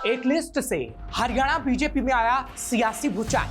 एक लिस्ट से हरियाणा बीजेपी में आया सियासी भूचाल।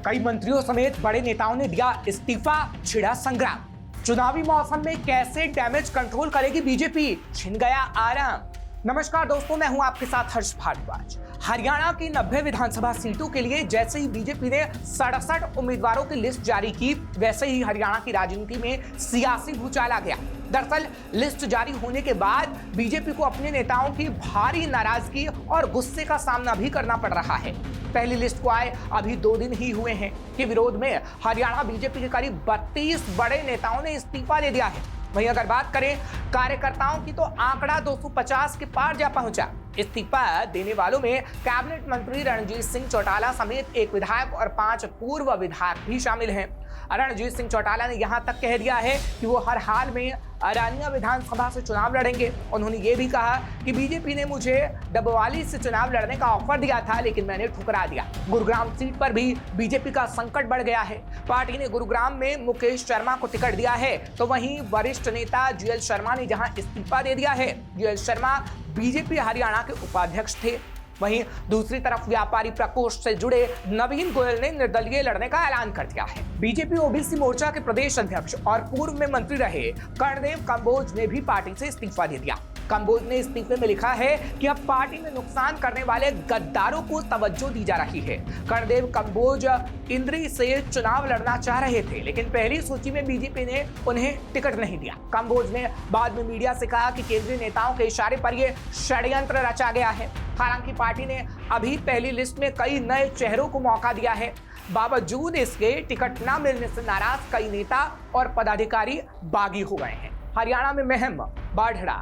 कई मंत्रियों समेत बड़े नेताओं ने दिया इस्तीफा, छिड़ा संग्राम। चुनावी मौसम में कैसे डैमेज कंट्रोल करेगी बीजेपी, छिन गया आराम। नमस्कार दोस्तों, मैं हूं आपके साथ हर्ष भारद्वाज। हरियाणा की 90 विधानसभा सीटों के लिए जैसे ही बीजेपी ने 67 उम्मीदवारों की लिस्ट जारी की, वैसे ही हरियाणा की राजनीति में सियासी भूचाल आ गया। दरअसल लिस्ट जारी होने के बाद बीजेपी को अपने नेताओं की भारी नाराजगी और गुस्से का सामना भी करना पड़ रहा है। पहली लिस्ट को आए अभी 2 दिन ही हुए हैं कि विरोध में हरियाणा बीजेपी के करीब 32 बड़े नेताओं ने इस्तीफा दे दिया है। वहीं अगर बात करें कार्यकर्ताओं की तो आंकड़ा 250 के पार जा पहुंचा। इस्तीफा देने वालों में कैबिनेट मंत्री रणजीत सिंह चौटाला समेत एक विधायक और 5 पूर्व विधायक भी शामिल हैं। रणजीत सिंह चौटाला ने यहां तक कह दिया है कि वो हर हाल में अरानिया विधानसभा से चुनाव लड़ेंगे। उन्होंने ये भी कहा कि बीजेपी ने मुझे डबवाली से चुनाव लड़ने का ऑफर दिया था, लेकिन मैंने ठुकरा दिया। गुरुग्राम सीट पर भी बीजेपी का संकट बढ़ गया है। पार्टी ने गुरुग्राम में मुकेश शर्मा को टिकट दिया है, तो वहीं वरिष्ठ नेता जीएल शर्मा ने जहां इस्तीफा दे दिया है। जीएल शर्मा बीजेपी हरियाणा के उपाध्यक्ष थे। वहीं दूसरी तरफ व्यापारी प्रकोष्ठ से जुड़े नवीन गोयल ने निर्दलीय लड़ने का ऐलान कर दिया है। बीजेपी ओबीसी मोर्चा के प्रदेश अध्यक्ष और पूर्व में मंत्री रहे कर्णदेव कंबोज ने भी पार्टी से इस्तीफा दे दिया। कंबोज ने इस्तीफे में लिखा है कि अब पार्टी में नुकसान करने वाले गद्दारों को तवज्जो दी जा रही है। कर्णदेव कंबोज इंद्री से चुनाव लड़ना चाह रहे थे, लेकिन पहली सूची में बीजेपी ने उन्हें टिकट नहीं दिया। कंबोज ने बाद में मीडिया से कहा कि केंद्रीय नेताओं के इशारे पर यह षड्यंत्र रचा गया है। हालांकि पार्टी ने अभी पहली लिस्ट में कई नए चेहरों को मौका दिया है। बावजूद इसके टिकट न मिलने से नाराज कई नेता और पदाधिकारी बागी हो गए हैं। हरियाणा में महम, बाढ़ड़ा,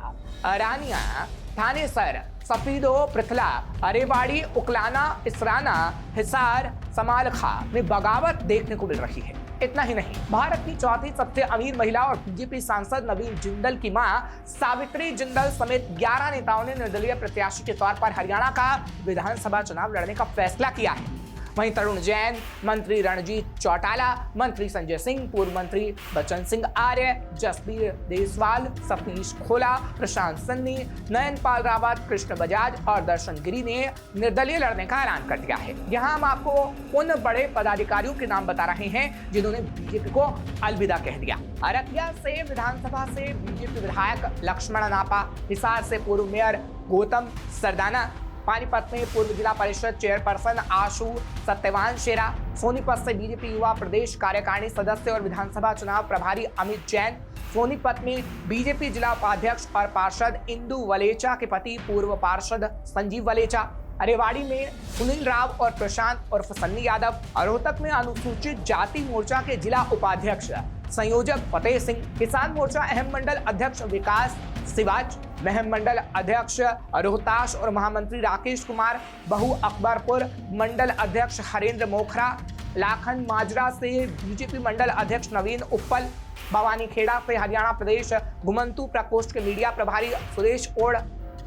अरानिया, थानेसर, सफीदो, पृथला, अरेवाड़ी, उकलाना, इसराना, हिसार, समालखा में बगावत देखने को मिल रही है। इतना ही नहीं, भारत की चौथी सबसे अमीर महिला और बीजेपी सांसद नवीन जिंदल की मां सावित्री जिंदल समेत 11 नेताओं ने निर्दलीय प्रत्याशी के तौर पर हरियाणा का विधानसभा चुनाव लड़ने का फैसला किया है। वहीं तरुण जैन, मंत्री रणजीत चौटाला, मंत्री संजय सिंह, पूर्व मंत्री बच्चन सिंह आर्य, जसबीर देसवाल, सतीश खोला, प्रशांत सन्नी, नयनपाल रावत, कृष्ण बजाज और दर्शन गिरी ने निर्दलीय लड़ने का ऐलान कर दिया है। यहाँ हम आपको उन बड़े पदाधिकारियों के नाम बता रहे हैं जिन्होंने बीजेपी को अलविदा कह दिया। अररिया से विधानसभा से बीजेपी विधायक लक्ष्मण नापा, हिसार से पूर्व मेयर गौतम सरदाना, पानीपत में पूर्व जिला परिषद चेयरपर्सन आशु सत्यवान शेरा, सोनीपत से बीजेपी युवा प्रदेश कार्यकारिणी सदस्य और विधानसभा चुनाव प्रभारी अमित जैन, सोनीपत में बीजेपी जिला उपाध्यक्ष और पार्षद इंदु वलेचा के पति पूर्व पार्षद संजीव वलेचा, अरेवाड़ी में सुनील राव और प्रशांत उर्फ सन्नी यादव, रोहतक में अनुसूचित जाति मोर्चा के जिला उपाध्यक्ष संयोजक फतेह सिंह, किसान मोर्चा अहम मंडल अध्यक्ष विकास सिवाच, महम मंडल अध्यक्ष रोहताश और महामंत्री राकेश कुमार, बहु अकबरपुर मंडल अध्यक्ष हरेंद्र मोखरा, लाखन माजरा से बीजेपी मंडल अध्यक्ष नवीन उप्पल, भवानी खेड़ा से हरियाणा प्रदेश घुमंतू प्रकोष्ठ के मीडिया प्रभारी सुरेश ओढ़,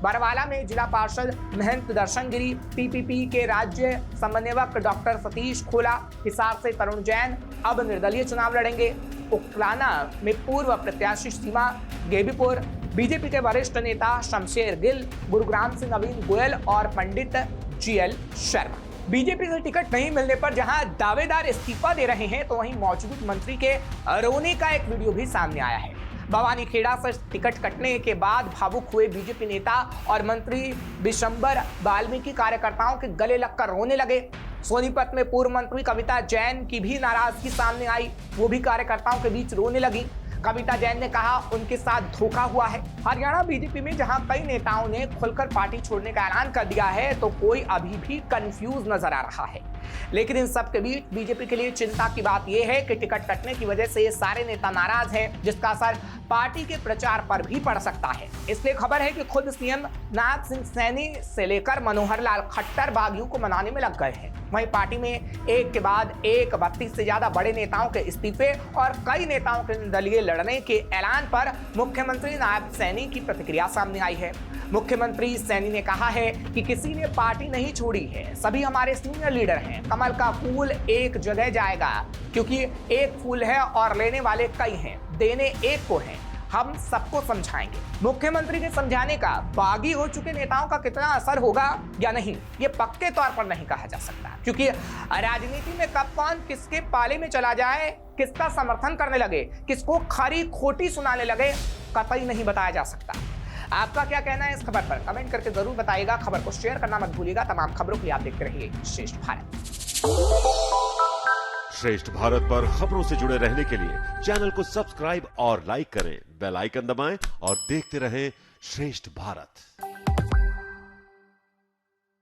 बरवाला में जिला पार्षद महंत दर्शन गिरी, पीपीपी के राज्य समन्वयक डॉक्टर सतीश खोला, हिसार से तरुण जैन अब निर्दलीय चुनाव लड़ेंगे। उकलाना में पूर्व प्रत्याशी सीमा गेबीपुर, बीजेपी के वरिष्ठ नेता शमशेर गिल, गुरुग्राम से नवीन गोयल और पंडित जीएल शर्मा। बीजेपी से टिकट नहीं मिलने पर जहां दावेदार इस्तीफा दे रहे हैं, तो वहीं मौजूद मंत्री के रोने का एक वीडियो भी सामने आया है। भवानी खेड़ा से टिकट कटने के बाद भावुक हुए बीजेपी नेता और मंत्री बिशंबर वाल्मीकि कार्यकर्ताओं के गले लगकर रोने लगे। सोनीपत में पूर्व मंत्री कविता जैन की भी नाराजगी सामने आई, वो भी कार्यकर्ताओं के बीच रोने लगी। कविता जैन ने कहा उनके साथ धोखा हुआ है। हरियाणा बीजेपी में जहां कई नेताओं ने खुलकर पार्टी छोड़ने का ऐलान कर दिया है, तो कोई अभी भी कंफ्यूज नजर आ रहा है। लेकिन इन सब के बीच बीजेपी के लिए चिंता की बात यह है कि टिकट कटने की वजह से ये सारे नेता नाराज हैं, जिसका असर पार्टी के प्रचार पर भी पड़ सकता है। इसलिए खबर है कि खुद सीएम नायब सिंह सैनी से लेकर मनोहर लाल खट्टर बागियों को मनाने में लग गए हैं। वहीं पार्टी में एक के बाद एक 32 से ज्यादा बड़े नेताओं के इस्तीफे और कई नेताओं के निर्दलीय लड़ने के ऐलान पर मुख्यमंत्री नायब सैनी की प्रतिक्रिया सामने आई है। मुख्यमंत्री सैनी ने कहा है कि किसी ने पार्टी नहीं छोड़ी है, सभी हमारे सीनियर लीडर हैं। कमल का फूल एक जगह जाएगा, क्योंकि एक फूल है और लेने वाले कई हैं, देने एक को है। हम सबको समझाएंगे। मुख्यमंत्री के समझाने का बागी हो चुके नेताओं का कितना असर होगा या नहीं, ये पक्के तौर पर नहीं कहा जा सकता, क्योंकि राजनीति में कब कौन किसके पाले में चला जाए, किसका समर्थन करने लगे, किसको खरी खोटी सुनाने लगे, कतई नहीं बताया जा सकता। आपका क्या कहना है इस खबर पर, कमेंट करके जरूर बताइएगा। खबर को शेयर करना मत भूलिएगा। तमाम खबरों के लिए आप देखते रहिए श्रेष्ठ भारत। श्रेष्ठ भारत पर खबरों से जुड़े रहने के लिए चैनल को सब्सक्राइब और लाइक करें, बेल आइकन दबाएं और देखते रहें श्रेष्ठ भारत।